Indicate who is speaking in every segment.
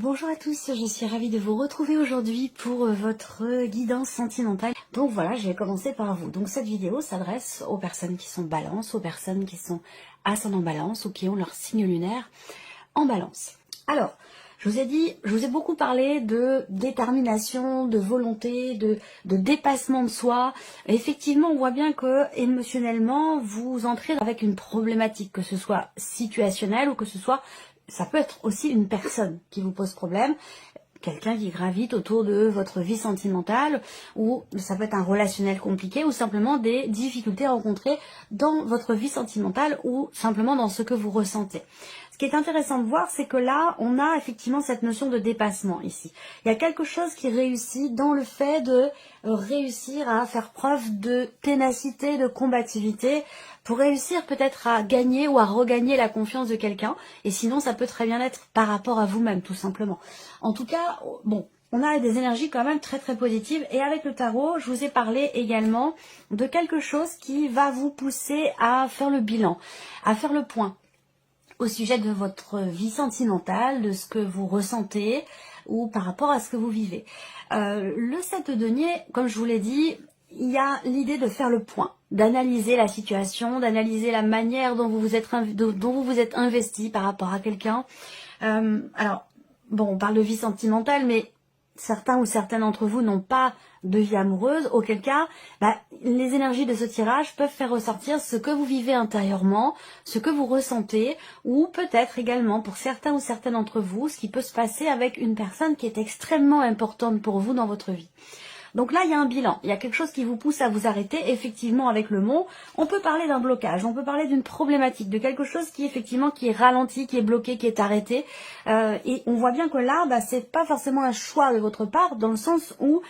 Speaker 1: Bonjour à tous, je suis ravie de vous retrouver aujourd'hui pour votre guidance sentimentale. Donc voilà, je vais commencer par vous. Donc cette vidéo s'adresse aux personnes qui sont balance, aux personnes qui sont ascendant balance ou qui ont leur signe lunaire en balance. Alors, je vous ai beaucoup parlé de détermination, de volonté, de dépassement de soi. Effectivement, on voit bien que émotionnellement, vous entrez avec une problématique, que ce soit situationnelle ou que ce soit, ça peut être aussi une personne qui vous pose problème, quelqu'un qui gravite autour de votre vie sentimentale, ou ça peut être un relationnel compliqué, ou simplement des difficultés rencontrées dans votre vie sentimentale, ou simplement dans ce que vous ressentez. Ce qui est intéressant de voir, c'est que là, on a effectivement cette notion de dépassement ici. Il y a quelque chose qui réussit dans le fait de réussir à faire preuve de ténacité, de combativité, pour réussir peut-être à gagner ou à regagner la confiance de quelqu'un. Et sinon, ça peut très bien être par rapport à vous-même, tout simplement. En tout cas, bon, on a des énergies quand même très très positives. Et avec le tarot, je vous ai parlé également de quelque chose qui va vous pousser à faire le bilan, à faire le point au sujet de votre vie sentimentale, de ce que vous ressentez ou par rapport à ce que vous vivez. Le 7 de denier, comme je vous l'ai dit, il y a l'idée de faire le point, d'analyser la situation, d'analyser la manière dont vous vous êtes investi par rapport à quelqu'un. Alors, bon, on parle de vie sentimentale, mais certains ou certaines d'entre vous n'ont pas de vie amoureuse, auquel cas, les énergies de ce tirage peuvent faire ressortir ce que vous vivez intérieurement, ce que vous ressentez, ou peut-être également pour certains ou certaines d'entre vous, ce qui peut se passer avec une personne qui est extrêmement importante pour vous dans votre vie. Donc là, il y a un bilan, il y a quelque chose qui vous pousse à vous arrêter. Effectivement, avec le mot, on peut parler d'un blocage, on peut parler d'une problématique, de quelque chose qui effectivement qui est ralenti, qui est bloqué, qui est arrêté. Et on voit bien que là, c'est pas forcément un choix de votre part, dans le sens où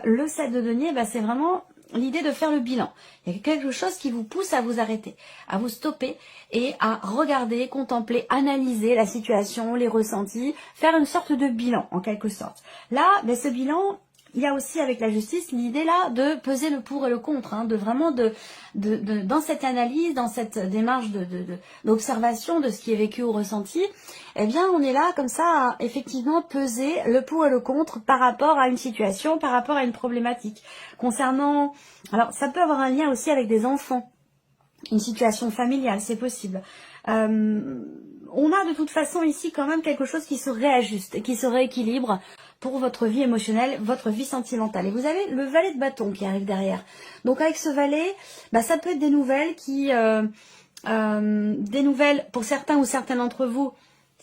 Speaker 1: le 7 de denier, c'est vraiment l'idée de faire le bilan. Il y a quelque chose qui vous pousse à vous arrêter, à vous stopper et à regarder, contempler, analyser la situation, les ressentis, faire une sorte de bilan en quelque sorte. Là, ce bilan, il y a aussi avec la justice l'idée là de peser le pour et le contre, de vraiment dans cette analyse, dans cette démarche d'observation de ce qui est vécu ou ressenti, eh bien on est là comme ça à effectivement peser le pour et le contre par rapport à une situation, par rapport à une problématique. Concernant, alors ça peut avoir un lien aussi avec des enfants, une situation familiale, c'est possible. On a de toute façon ici quand même quelque chose qui se réajuste, qui se rééquilibre pour votre vie émotionnelle, votre vie sentimentale. Et vous avez le valet de bâton qui arrive derrière. Donc avec ce valet, ça peut être des nouvelles des nouvelles pour certains ou certaines d'entre vous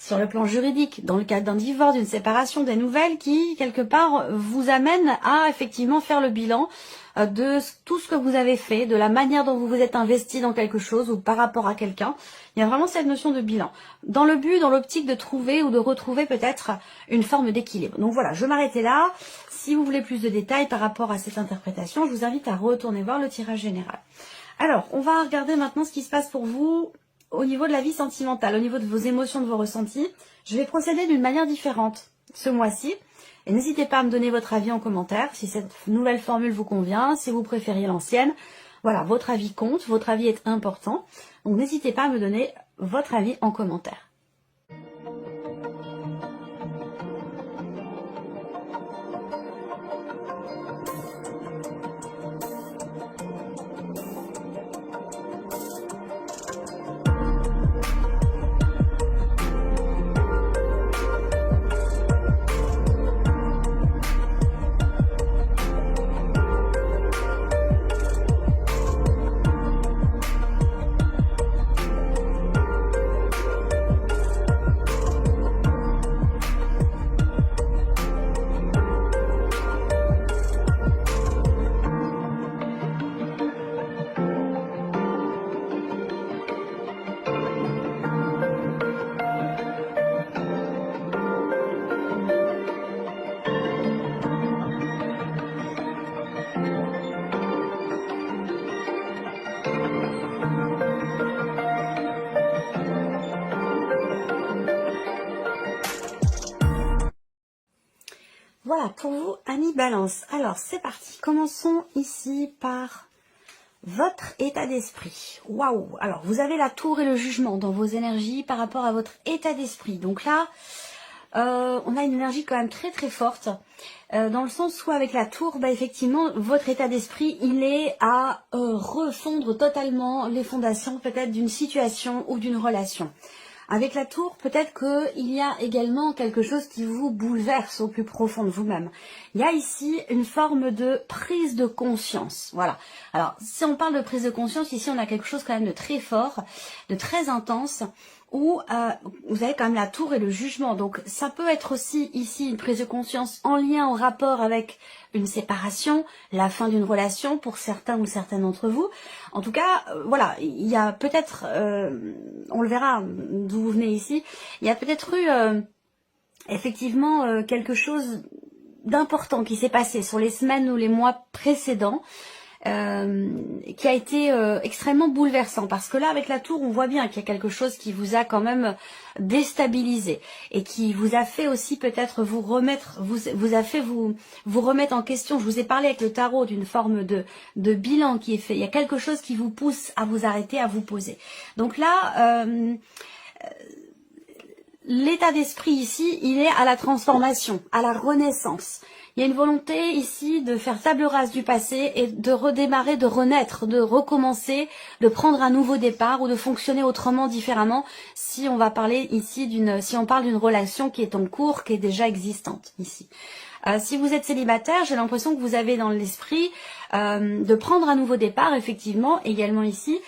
Speaker 1: sur le plan juridique, dans le cadre d'un divorce, d'une séparation, des nouvelles qui, quelque part, vous amènent à effectivement faire le bilan de tout ce que vous avez fait, de la manière dont vous vous êtes investi dans quelque chose ou par rapport à quelqu'un. Il y a vraiment cette notion de bilan, dans le but, dans l'optique de trouver ou de retrouver peut-être une forme d'équilibre. Donc voilà, je vais m'arrêter là. Si vous voulez plus de détails par rapport à cette interprétation, je vous invite à retourner voir le tirage général. Alors, on va regarder maintenant ce qui se passe pour vous au niveau de la vie sentimentale, au niveau de vos émotions, de vos ressentis. Je vais procéder d'une manière différente ce mois-ci. Et n'hésitez pas à me donner votre avis en commentaire, si cette nouvelle formule vous convient, si vous préfériez l'ancienne. Voilà, votre avis compte, votre avis est important. Donc n'hésitez pas à me donner votre avis en commentaire. Voilà, pour vous, amis Balance. Alors, c'est parti. Commençons ici par votre état d'esprit. Waouh! Alors, vous avez la tour et le jugement dans vos énergies par rapport à votre état d'esprit. Donc là, on a une énergie quand même très très forte, dans le sens où avec la tour, bah, effectivement, votre état d'esprit, il est à refondre totalement les fondations peut-être d'une situation ou d'une relation. Avec la tour, peut-être qu'il y a également quelque chose qui vous bouleverse au plus profond de vous-même. Il y a ici une forme de prise de conscience. Voilà. Alors, si on parle de prise de conscience, ici, on a quelque chose quand même de très fort, de très intense, où vous avez quand même la tour et le jugement. Donc, ça peut être aussi ici une prise de conscience en lien, en rapport avec une séparation, la fin d'une relation pour certains ou certaines d'entre vous. En tout cas, voilà, il y a peut-être, on le verra d'où vous venez ici, il y a peut-être eu effectivement quelque chose d'important qui s'est passé sur les semaines ou les mois précédents, qui a été extrêmement bouleversant, parce que là avec la tour on voit bien qu'il y a quelque chose qui vous a quand même déstabilisé et qui vous a fait aussi peut-être vous remettre, vous a fait vous remettre en question. Je vous ai parlé avec le tarot d'une forme de bilan qui est fait. Il y a quelque chose qui vous pousse à vous arrêter, à vous poser. Donc là l'état d'esprit ici, il est à la transformation, à la renaissance. Il y a une volonté ici de faire table rase du passé et de redémarrer, de renaître, de recommencer, de prendre un nouveau départ ou de fonctionner autrement, différemment, si on va parler ici si on parle d'une relation qui est en cours, qui est déjà existante ici. Si vous êtes célibataire, j'ai l'impression que vous avez dans l'esprit de prendre un nouveau départ, effectivement, également ici,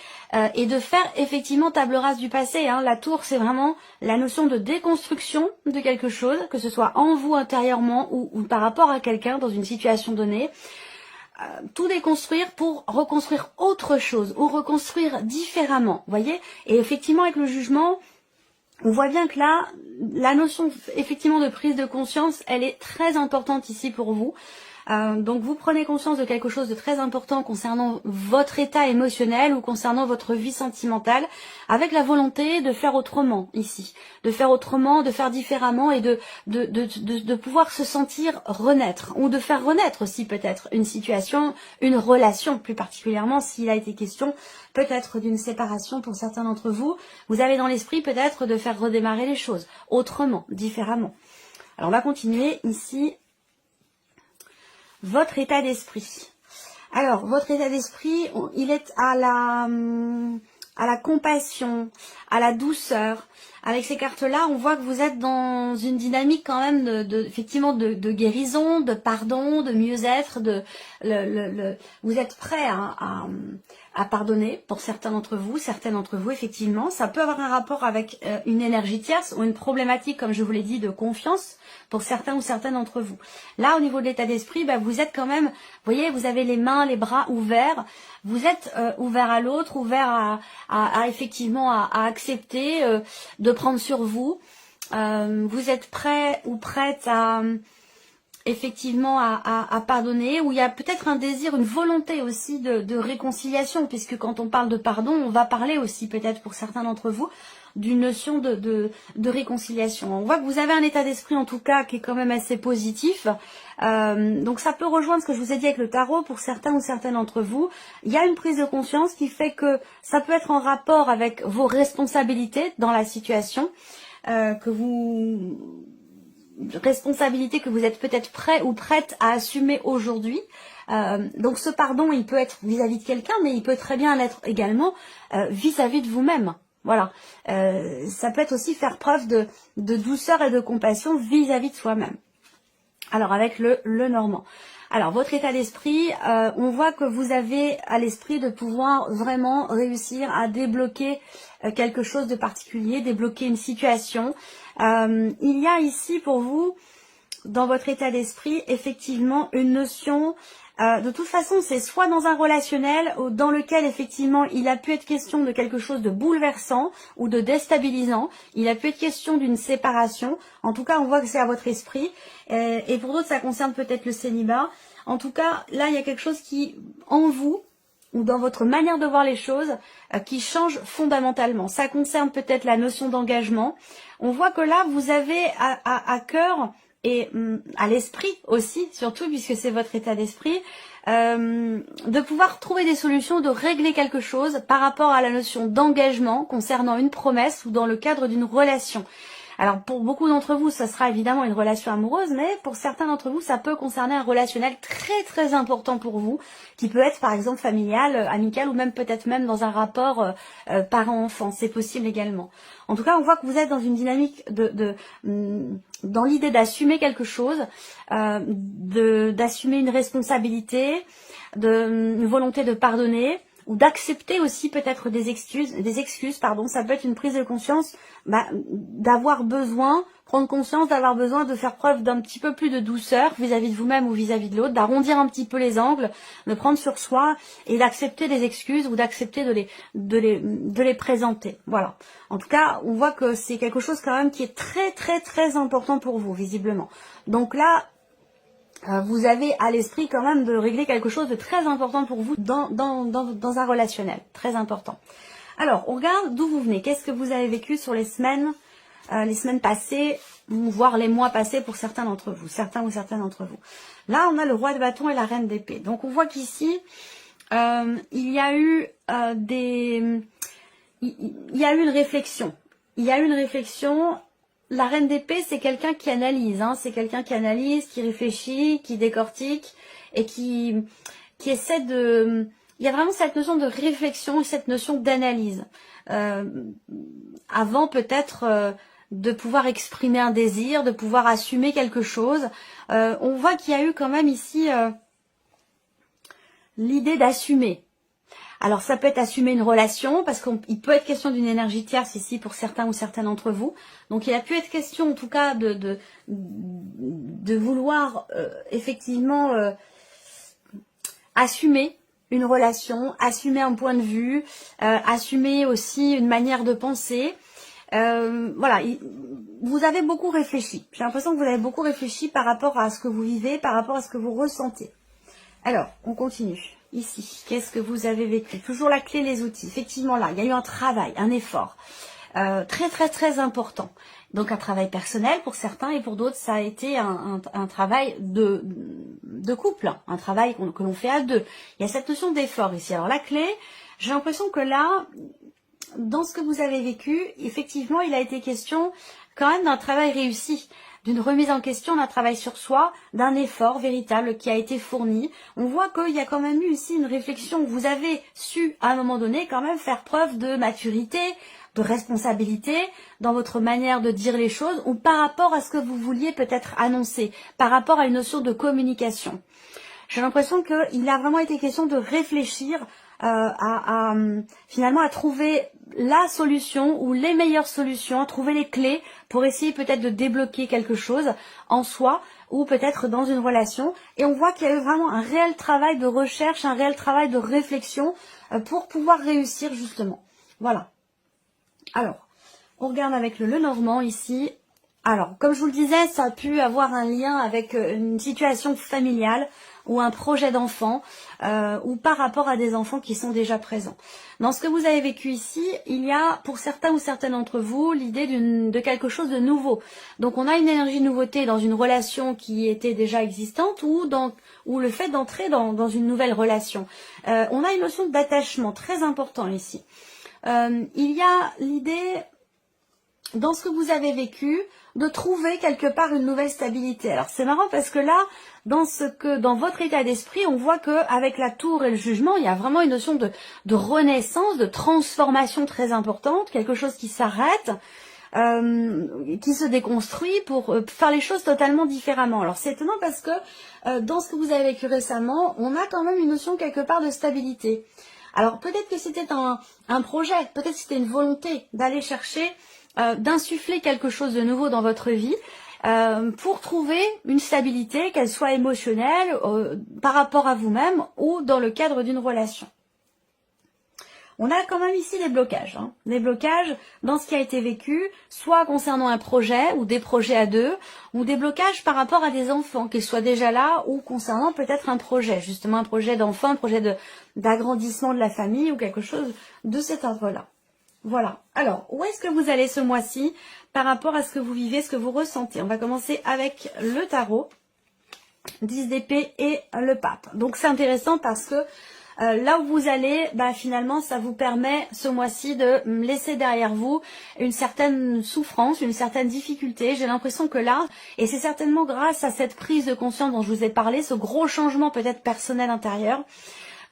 Speaker 1: et de faire effectivement table rase du passé. La tour, c'est vraiment la notion de déconstruction de quelque chose, que ce soit en vous intérieurement ou par rapport à quelqu'un dans une situation donnée. Tout déconstruire pour reconstruire autre chose ou reconstruire différemment, voyez. Et effectivement, avec le jugement, on voit bien que là, la notion effectivement de prise de conscience, elle est très importante ici pour vous. Donc vous prenez conscience de quelque chose de très important concernant votre état émotionnel ou concernant votre vie sentimentale, avec la volonté de faire autrement ici, de faire autrement, de faire différemment et de pouvoir se sentir renaître, ou de faire renaître aussi peut-être une situation, une relation plus particulièrement s'il a été question peut-être d'une séparation pour certains d'entre vous. Vous avez dans l'esprit peut-être de faire redémarrer les choses autrement, différemment. Alors on va continuer ici. Votre état d'esprit. Alors, votre état d'esprit, il est à la compassion, à la douceur. Avec ces cartes-là, on voit que vous êtes dans une dynamique quand même effectivement de guérison, de pardon, de mieux-être. Vous êtes prêt à pardonner pour certains d'entre vous, certaines d'entre vous, effectivement. Ça peut avoir un rapport avec une énergie tierce ou une problématique, comme je vous l'ai dit, de confiance pour certains ou certaines d'entre vous. Là, au niveau de l'état d'esprit, vous êtes quand même, vous voyez, vous avez les mains, les bras ouverts, vous êtes ouvert à l'autre, ouvert à effectivement à accepter de prendre sur vous. Vous êtes prêt ou prête à effectivement à pardonner, où il y a peut-être un désir, une volonté aussi de réconciliation, puisque quand on parle de pardon, on va parler aussi peut-être pour certains d'entre vous d'une notion de réconciliation. On voit que vous avez un état d'esprit en tout cas qui est quand même assez positif, donc ça peut rejoindre ce que je vous ai dit avec le tarot pour certains ou certaines d'entre vous. Il y a une prise de conscience qui fait que ça peut être en rapport avec vos responsabilités dans la situation, responsabilité que vous êtes peut-être prêt ou prête à assumer aujourd'hui. Donc ce pardon, il peut être vis-à-vis de quelqu'un, mais il peut très bien l'être également vis-à-vis de vous-même. Voilà. Ça peut être aussi faire preuve de douceur et de compassion vis-à-vis de soi-même. Alors avec le normand. Alors votre état d'esprit, on voit que vous avez à l'esprit de pouvoir vraiment réussir à débloquer quelque chose de particulier, débloquer une situation. Il y a ici pour vous, dans votre état d'esprit, effectivement une notion, de toute façon c'est soit dans un relationnel dans lequel effectivement il a pu être question de quelque chose de bouleversant ou de déstabilisant, il a pu être question d'une séparation, en tout cas on voit que c'est à votre esprit, et pour d'autres ça concerne peut-être le célibat. En tout cas là il y a quelque chose qui en vous ou dans votre manière de voir les choses qui change fondamentalement. Ça concerne peut-être la notion d'engagement. On voit que là vous avez à cœur et à l'esprit aussi, surtout puisque c'est votre état d'esprit, de pouvoir trouver des solutions, de régler quelque chose par rapport à la notion d'engagement concernant une promesse ou dans le cadre d'une relation. Alors pour beaucoup d'entre vous, ça sera évidemment une relation amoureuse, mais pour certains d'entre vous, ça peut concerner un relationnel très très important pour vous, qui peut être par exemple familial, amical, ou même peut-être même dans un rapport parent-enfant. C'est possible également. En tout cas, on voit que vous êtes dans une dynamique dans l'idée d'assumer quelque chose, d'assumer une responsabilité, une volonté de pardonner, ou d'accepter aussi peut-être des excuses, pardon. Ça peut être une prise de conscience, d'avoir besoin, prendre conscience d'avoir besoin de faire preuve d'un petit peu plus de douceur vis-à-vis de vous-même ou vis-à-vis de l'autre, d'arrondir un petit peu les angles, de prendre sur soi et d'accepter des excuses ou d'accepter de les présenter. Voilà. En tout cas, on voit que c'est quelque chose quand même qui est très très très important pour vous, visiblement. Donc là, vous avez à l'esprit quand même de régler quelque chose de très important pour vous dans un relationnel, très important. Alors, on regarde d'où vous venez, qu'est-ce que vous avez vécu sur les semaines passées, voire les mois passés pour certains d'entre vous, certains ou certaines d'entre vous. Là, on a le roi de bâton et la reine d'épée. Donc, on voit qu'ici, il y a eu une réflexion. Il y a eu une réflexion. La reine d'épée, c'est quelqu'un qui analyse, c'est quelqu'un qui analyse, qui réfléchit, qui décortique et qui essaie de... Il y a vraiment cette notion de réflexion et cette notion d'analyse. Avant peut-être de pouvoir exprimer un désir, de pouvoir assumer quelque chose. On voit qu'il y a eu quand même ici l'idée d'assumer. Alors ça peut être assumer une relation, parce qu'il peut être question d'une énergie tierce ici pour certains ou certaines d'entre vous. Donc il a pu être question en tout cas de vouloir effectivement assumer une relation, assumer un point de vue, assumer aussi une manière de penser. Voilà, vous avez beaucoup réfléchi. J'ai l'impression que vous avez beaucoup réfléchi par rapport à ce que vous vivez, par rapport à ce que vous ressentez. Alors, on continue. Ici, qu'est-ce que vous avez vécu? Toujours la clé, les outils. Effectivement, là, il y a eu un travail, un effort très, très, très important. Donc, un travail personnel pour certains et pour d'autres, ça a été un travail de couple, un travail que l'on fait à deux. Il y a cette notion d'effort ici. Alors, la clé, j'ai l'impression que là, dans ce que vous avez vécu, effectivement, il a été question quand même d'un travail réussi, d'une remise en question, d'un travail sur soi, d'un effort véritable qui a été fourni. On voit qu'il y a quand même eu ici une réflexion. Vous avez su, à un moment donné, quand même faire preuve de maturité, de responsabilité dans votre manière de dire les choses ou par rapport à ce que vous vouliez peut-être annoncer, par rapport à une notion de communication. J'ai l'impression qu'il a vraiment été question de réfléchir finalement à trouver la solution ou les meilleures solutions, à trouver les clés pour essayer peut-être de débloquer quelque chose en soi ou peut-être dans une relation. Et on voit qu'il y a eu vraiment un réel travail de recherche, un réel travail de réflexion pour pouvoir réussir justement. Voilà. Alors, on regarde avec le Lenormand ici. Alors, comme je vous le disais, ça a pu avoir un lien avec une situation familiale ou un projet d'enfant ou par rapport à des enfants qui sont déjà présents. Dans ce que vous avez vécu ici, il y a pour certains ou certaines d'entre vous l'idée de quelque chose de nouveau. Donc on a une énergie de nouveauté dans une relation qui était déjà existante ou le fait d'entrer dans une nouvelle relation. On a une notion d'attachement très important ici. Il y a l'idée, dans ce que vous avez vécu, de trouver quelque part une nouvelle stabilité. Alors c'est marrant parce que là, dans votre état d'esprit, on voit que avec la tour et le jugement, il y a vraiment une notion de renaissance, de transformation très importante, quelque chose qui s'arrête, qui se déconstruit pour faire les choses totalement différemment. Alors c'est étonnant parce que dans ce que vous avez vécu récemment, on a quand même une notion quelque part de stabilité. Alors peut-être que c'était un projet, peut-être que c'était une volonté d'aller chercher d'insuffler quelque chose de nouveau dans votre vie pour trouver une stabilité, qu'elle soit émotionnelle par rapport à vous-même ou dans le cadre d'une relation. On a quand même ici des blocages. Des blocages dans ce qui a été vécu, soit concernant un projet ou des projets à deux, ou des blocages par rapport à des enfants, qu'ils soient déjà là, ou concernant peut-être un projet, justement un projet d'enfant, un projet d'agrandissement de la famille, ou quelque chose de cet ordre-là. Voilà. Alors, où est-ce que vous allez ce mois-ci par rapport à ce que vous vivez, ce que vous ressentez? On va commencer avec le tarot, 10 d'épée et le pape. Donc, c'est intéressant parce que là où vous allez, bah, finalement, ça vous permet ce mois-ci de laisser derrière vous une certaine souffrance, une certaine difficulté. J'ai l'impression que là, et c'est certainement grâce à cette prise de conscience dont je vous ai parlé, ce gros changement peut-être personnel intérieur,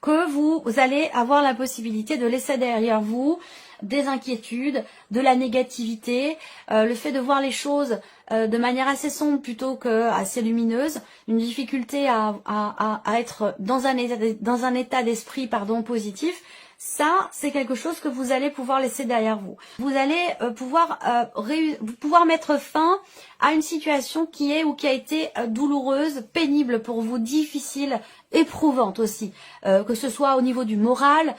Speaker 1: que vous allez avoir la possibilité de laisser derrière vous des inquiétudes, de la négativité, le fait de voir les choses de manière assez sombre plutôt que assez lumineuse, une difficulté à être dans un état d'esprit positif. Ça, c'est quelque chose que vous allez pouvoir laisser derrière vous. Vous allez pouvoir mettre fin à une situation qui est ou qui a été douloureuse, pénible pour vous, difficile, éprouvante aussi, que ce soit au niveau du moral,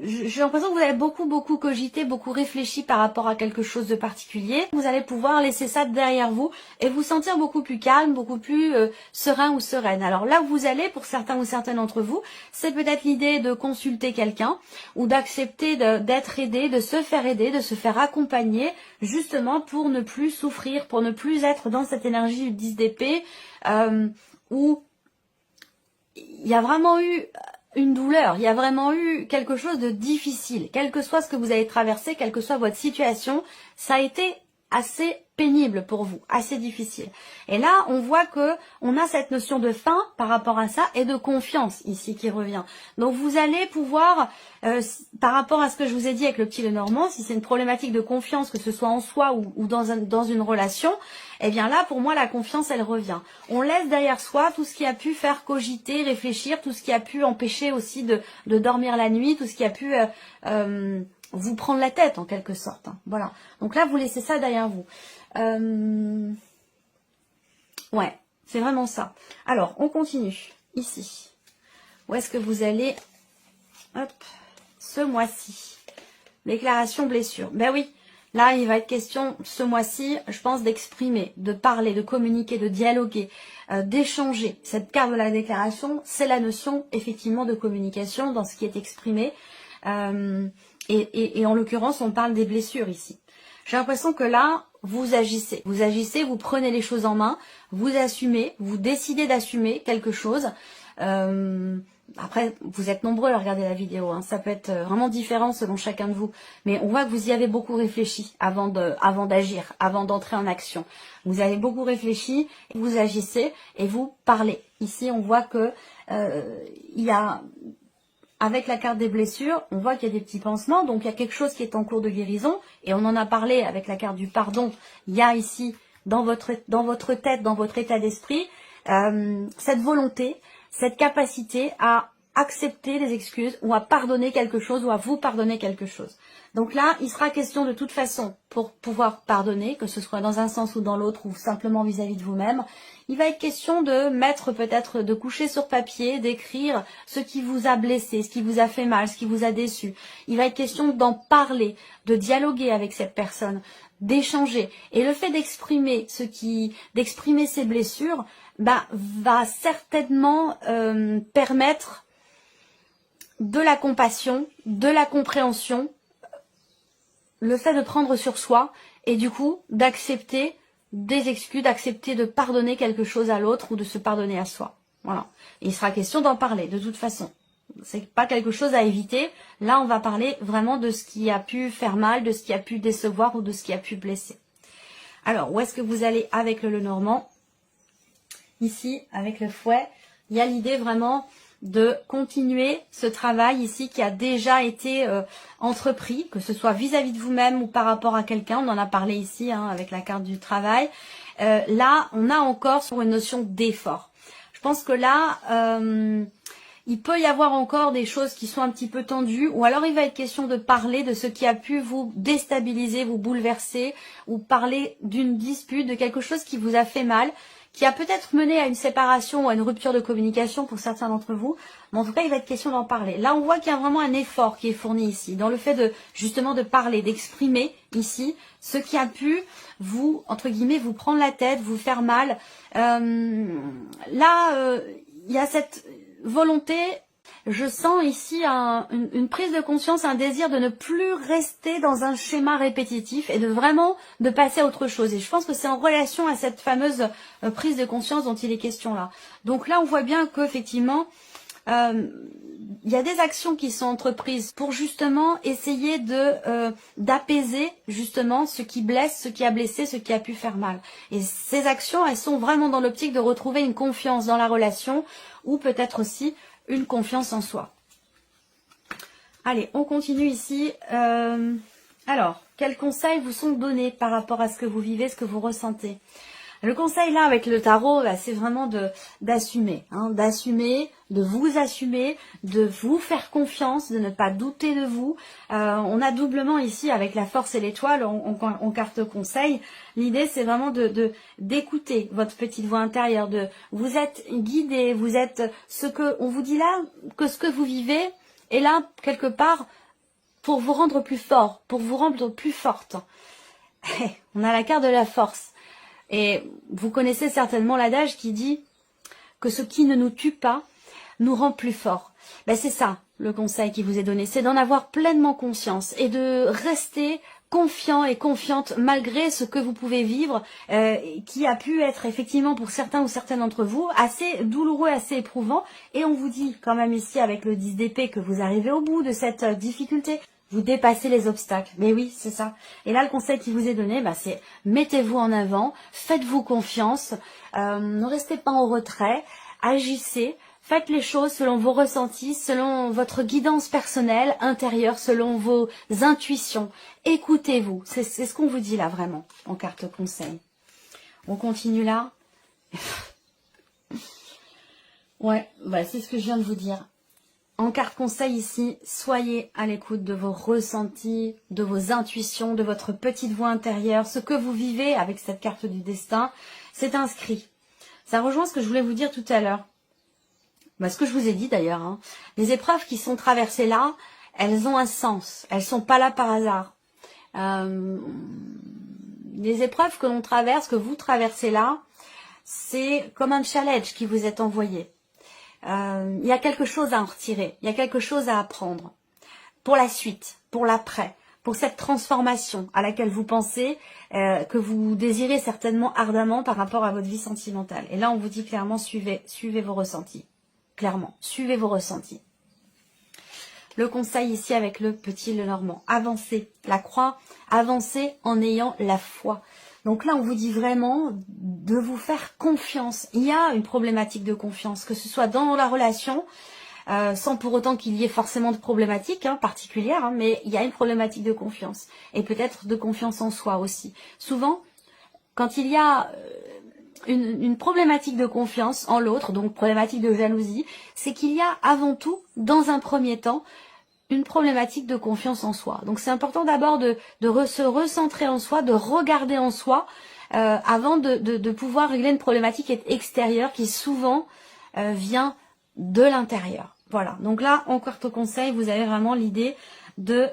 Speaker 1: j'ai l'impression que vous avez beaucoup cogité, beaucoup réfléchi par rapport à quelque chose de particulier. Vous allez pouvoir laisser ça derrière vous et vous sentir beaucoup plus calme, beaucoup plus serein ou sereine. Alors là où vous allez, pour certains ou certaines d'entre vous, c'est peut-être l'idée de consulter quelqu'un ou d'accepter d'être aidé, de se faire aider, de se faire accompagner, justement pour ne plus souffrir, pour ne plus être dans cette énergie du 10 d'épée où il y a vraiment eu une douleur, il y a vraiment eu quelque chose de difficile, quel que soit ce que vous avez traversé, quelle que soit votre situation, ça a été assez pénible pour vous, assez difficile. Et là, on voit que on a cette notion de fin par rapport à ça et de confiance ici qui revient. Donc vous allez pouvoir, par rapport à ce que je vous ai dit avec le petit Lenormand, si c'est une problématique de confiance, que ce soit en soi ou dans une relation, eh bien là, pour moi, la confiance, elle revient. On laisse derrière soi tout ce qui a pu faire cogiter, réfléchir, tout ce qui a pu empêcher aussi de dormir la nuit, tout ce qui a pu vous prendre la tête en quelque sorte. Hein. Voilà. Donc là, vous laissez ça derrière vous. Ouais, c'est vraiment ça. Alors, on continue. Ici. Où est-ce que vous allez? Hop. Ce mois-ci. Déclaration blessure. Ben oui. Là, il va être question, ce mois-ci, je pense, d'exprimer, de parler, de communiquer, de dialoguer, d'échanger. Cette carte de la déclaration, c'est la notion, effectivement, de communication dans ce qui est exprimé. Et en l'occurrence, on parle des blessures ici. J'ai l'impression que là, vous agissez, vous prenez les choses en main, vous assumez, vous décidez d'assumer quelque chose. Après, vous êtes nombreux à regarder la vidéo, hein. Ça peut être vraiment différent selon chacun de vous. Mais on voit que vous y avez beaucoup réfléchi avant d'agir, avant d'entrer en action. Vous avez beaucoup réfléchi, vous agissez et vous parlez. Ici, on voit que il y a... Avec la carte des blessures, on voit qu'il y a des petits pansements, donc il y a quelque chose qui est en cours de guérison, et on en a parlé avec la carte du pardon. Il y a ici, dans votre tête, dans votre état d'esprit, cette volonté, cette capacité à accepter les excuses, ou à pardonner quelque chose, ou à vous pardonner quelque chose. Donc là, il sera question de toute façon, pour pouvoir pardonner, que ce soit dans un sens ou dans l'autre, ou simplement vis-à-vis de vous-même, il va être question de mettre peut-être, de coucher sur papier, d'écrire ce qui vous a blessé, ce qui vous a fait mal, ce qui vous a déçu. Il va être question d'en parler, de dialoguer avec cette personne, d'échanger. Et le fait d'exprimer d'exprimer ces blessures, va certainement permettre de la compassion, de la compréhension, le fait de prendre sur soi et du coup d'accepter des excuses, d'accepter de pardonner quelque chose à l'autre ou de se pardonner à soi. Voilà. Et il sera question d'en parler de toute façon. C'est pas quelque chose à éviter. Là, on va parler vraiment de ce qui a pu faire mal, de ce qui a pu décevoir ou de ce qui a pu blesser. Alors, où est-ce que vous allez avec le Lenormand? Ici, avec le fouet, il y a l'idée vraiment de continuer ce travail ici qui a déjà été entrepris, que ce soit vis-à-vis de vous-même ou par rapport à quelqu'un. On en a parlé ici avec la carte du travail. Là, on a encore sur une notion d'effort. Je pense que là, il peut y avoir encore des choses qui sont un petit peu tendues, ou alors il va être question de parler de ce qui a pu vous déstabiliser, vous bouleverser, ou parler d'une dispute, de quelque chose qui vous a fait mal, qui a peut-être mené à une séparation ou à une rupture de communication pour certains d'entre vous, mais en tout cas, il va être question d'en parler. Là, on voit qu'il y a vraiment un effort qui est fourni ici, dans le fait de, justement, de parler, d'exprimer ici ce qui a pu vous, entre guillemets, vous prendre la tête, vous faire mal. Il y a cette volonté, je sens ici une prise de conscience, un désir de ne plus rester dans un schéma répétitif et de vraiment de passer à autre chose. Et je pense que c'est en relation à cette fameuse prise de conscience dont il est question là. Donc là, on voit bien qu'effectivement, il y a des actions qui sont entreprises pour justement essayer d'apaiser justement ce qui blesse, ce qui a blessé, ce qui a pu faire mal. Et ces actions, elles sont vraiment dans l'optique de retrouver une confiance dans la relation ou peut-être aussi une confiance en soi. Allez, on continue ici. Alors, quels conseils vous sont donnés par rapport à ce que vous vivez, ce que vous ressentez? Le conseil là avec le tarot, bah, c'est vraiment d'assumer, d'assumer, de vous assumer, de vous faire confiance, de ne pas douter de vous. On a doublement ici avec la force et l'étoile, on carte conseil. L'idée c'est vraiment d'écouter votre petite voix intérieure, vous êtes guidé, vous êtes ce que on vous dit là, que ce que vous vivez est là quelque part pour vous rendre plus fort, pour vous rendre plus forte. On a la carte de la force. Et vous connaissez certainement l'adage qui dit que ce qui ne nous tue pas nous rend plus forts. Ben c'est ça le conseil qui vous est donné, c'est d'en avoir pleinement conscience et de rester confiant et confiante malgré ce que vous pouvez vivre, qui a pu être effectivement pour certains ou certaines d'entre vous assez douloureux, assez éprouvant. Et on vous dit quand même ici avec le 10 d'épée que vous arrivez au bout de cette difficulté. Vous dépassez les obstacles. Mais oui, c'est ça. Et là, le conseil qui vous est donné, bah, c'est mettez-vous en avant, faites-vous confiance, ne restez pas en retrait, agissez, faites les choses selon vos ressentis, selon votre guidance personnelle, intérieure, selon vos intuitions. Écoutez-vous. C'est ce qu'on vous dit là, vraiment, en carte conseil. On continue là. Ouais, bah, c'est ce que je viens de vous dire. En carte conseil ici, soyez à l'écoute de vos ressentis, de vos intuitions, de votre petite voix intérieure. Ce que vous vivez avec cette carte du destin, c'est inscrit. Ça rejoint ce que je voulais vous dire tout à l'heure. Bah, ce que je vous ai dit d'ailleurs. Les épreuves qui sont traversées là, elles ont un sens. Elles sont pas là par hasard. Les épreuves que l'on traverse, que vous traversez là, c'est comme un challenge qui vous est envoyé. Il y a quelque chose à en retirer, il y a quelque chose à apprendre pour la suite, pour l'après, pour cette transformation à laquelle vous pensez, que vous désirez certainement ardemment par rapport à votre vie sentimentale. Et là, on vous dit clairement, suivez vos ressentis. Clairement, suivez vos ressentis. Le conseil ici avec le petit Lenormand, avancez la croix, avancez en ayant la foi. Donc là, on vous dit vraiment de vous faire confiance. Il y a une problématique de confiance, que ce soit dans la relation, sans pour autant qu'il y ait forcément de problématique particulière, mais il y a une problématique de confiance. Et peut-être de confiance en soi aussi. Souvent, quand il y a une problématique de confiance en l'autre, donc problématique de jalousie, c'est qu'il y a avant tout, dans un premier temps, une problématique de confiance en soi. Donc c'est important d'abord de se recentrer en soi, de regarder en soi, avant de pouvoir régler une problématique extérieure qui souvent vient de l'intérieur. Voilà, donc là, en carte conseil, vous avez vraiment l'idée de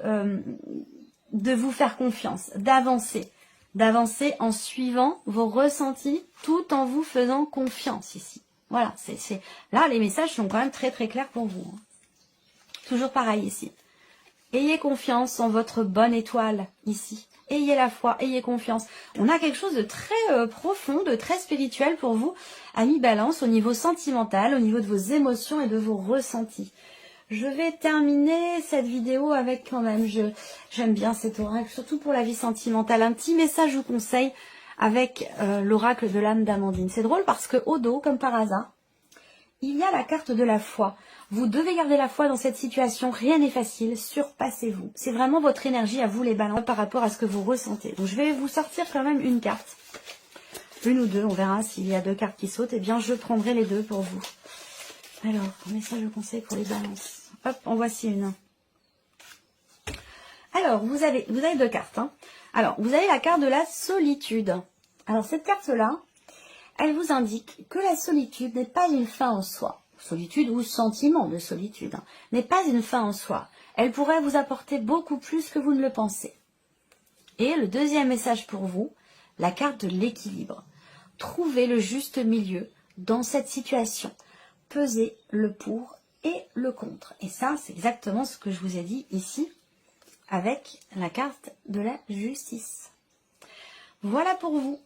Speaker 1: vous faire confiance, d'avancer en suivant vos ressentis tout en vous faisant confiance ici. Voilà, là les messages sont quand même très très clairs pour vous. Toujours pareil ici. Ayez confiance en votre bonne étoile ici. Ayez la foi, ayez confiance. On a quelque chose de très profond, de très spirituel pour vous, amis Balance, au niveau sentimental, au niveau de vos émotions et de vos ressentis. Je vais terminer cette vidéo avec quand même, j'aime bien cet oracle, surtout pour la vie sentimentale. Un petit message, je vous conseille, avec l'oracle de l'âme d'Amandine. C'est drôle parce que au dos, comme par hasard, il y a la carte de la foi. Vous devez garder la foi dans cette situation. Rien n'est facile. Surpassez-vous. C'est vraiment votre énergie à vous les balances par rapport à ce que vous ressentez. Donc je vais vous sortir quand même une carte. Une ou deux. On verra s'il y a deux cartes qui sautent. Eh bien je prendrai les deux pour vous. Alors, un message de conseil pour les balances. Hop, en voici une. Alors, vous avez deux cartes. Alors, vous avez la carte de la solitude. Alors cette carte-là, elle vous indique que la solitude n'est pas une fin en soi. Solitude ou sentiment de solitude n'est pas une fin en soi. Elle pourrait vous apporter beaucoup plus que vous ne le pensez. Et le deuxième message pour vous, la carte de l'équilibre. Trouvez le juste milieu dans cette situation. Pesez le pour et le contre. Et ça, c'est exactement ce que je vous ai dit ici avec la carte de la justice. Voilà pour vous.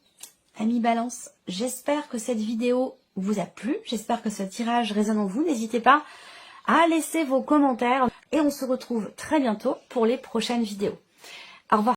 Speaker 1: Amis Balance, j'espère que cette vidéo vous a plu, j'espère que ce tirage résonne en vous. N'hésitez pas à laisser vos commentaires et on se retrouve très bientôt pour les prochaines vidéos. Au revoir.